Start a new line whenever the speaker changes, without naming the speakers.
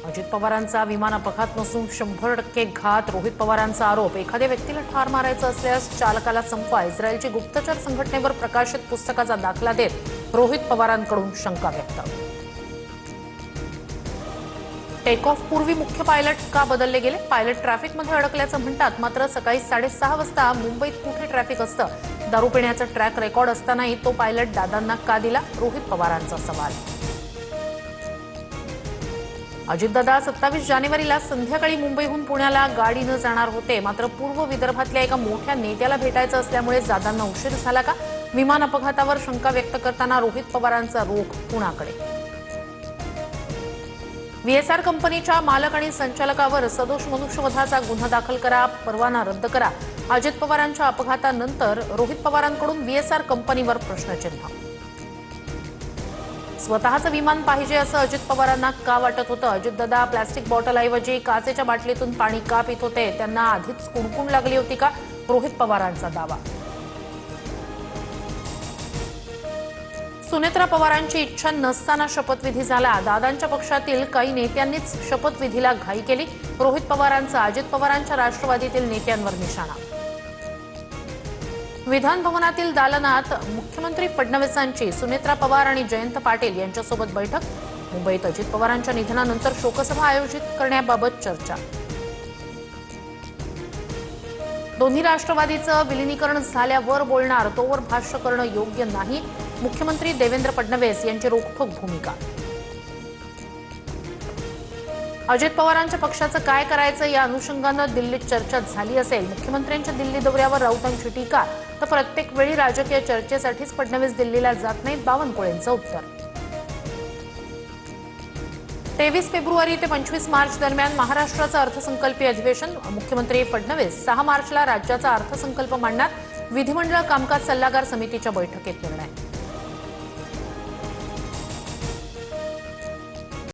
अजित पवारांचा विमान अपघात नसून 100% घात. रोहित पवारांचा आरोप. एखाद्या व्यक्तीला ठार मारायचं असल्यास चालकाला संपवा. इस्रायलची गुप्तचर संघटनेवर प्रकाशित पुस्तकाचा दाखला देत रोहित पवारांकडून शंका व्यक्त. टेक ऑफ पूर्वी मुख्य पायलट का बदलले गेले? पायलट ट्रॅफिकमध्ये अडकल्याचं म्हणतात, मात्र सकाळी 6:30 वाजता मुंबईत कुठे ट्रॅफिक असतं? दारू पिण्याचा ट्रॅक रेकॉर्ड असतानाही तो पायलट दादांना का दिला? रोहित पवारांचा सवाल. अजितदादा 27 जानेवारीला संध्याकाळी मुंबईहून पुण्याला गाडीनं जाणार होते, मात्र पूर्व विदर्भातल्या एका मोठ्या नेत्याला भेटायचं असल्यामुळे दादांना उशीर झाला का? विमान अपघातावर शंका व्यक्त करताना रोहित पवारांचा रोख पुण्याकडे. व्हीएसआर कंपनीच्या मालक आणि संचालकावर सदोष मनुष्यवधाचा गुन्हा दाखल करा, परवाना रद्द करा. अजित पवारांच्या अपघातानंतर रोहित पवारांकडून व्हीएसआर कंपनीवर प्रश्नचिन्ह. स्वतःचं विमान पाहिजे असं अजित पवारांना का वाटत होतं? अजितदादा प्लास्टिक बॉटलऐवजी काचेच्या बाटलीतून पाणी का पित होते? त्यांना आधीच कुणकुण लागली होती का? रोहित पवारांचा दावा. सुनेत्रा पवारांची इच्छा नसताना शपथविधी झाला. दादांच्या पक्षातील काही नेत्यांनीच शपथविधीला घाई केली. रोहित पवारांचा अजित पवारांच्या राष्ट्रवादीतील नेत्यांवर निशाणा. विधान भवनातील दालनात मुख्यमंत्री फडणवीसांची सुनेत्रा पवार आणि जयंत पाटील यांच्यासोबत बैठक. मुंबईत अजित पवारांच्या निधनानंतर शोकसभा आयोजित करण्याबाबत चर्चा. दोन्ही राष्ट्रवादीचं विलीनीकरण झाल्यावर बोलणार, तोवर भाष्य करणं योग्य नाही. मुख्यमंत्री देवेंद्र फडणवीस यांची रोखठोक भूमिका. अजित पवारांच्या पक्षाचं काय करायचं या अनुषंगानं दिल्लीत चर्चा झाली असेल. मुख्यमंत्र्यांच्या दिल्ली दौऱ्यावर राऊतांची टीका. तर प्रत्येक वेळी राजकीय चर्चेसाठीच फडणवीस दिल्लीला जात नाहीत, बावनकुळेंचं उत्तर. 23 फेब्रुवारी ते 25 मार्च दरम्यान महाराष्ट्राचं अर्थसंकल्पीय अधिवेशन. मुख्यमंत्री फडणवीस 6 मार्चला राज्याचा अर्थसंकल्प मांडणार. विधिमंडळ कामकाज सल्लागार समितीच्या बैठकीत निर्णय.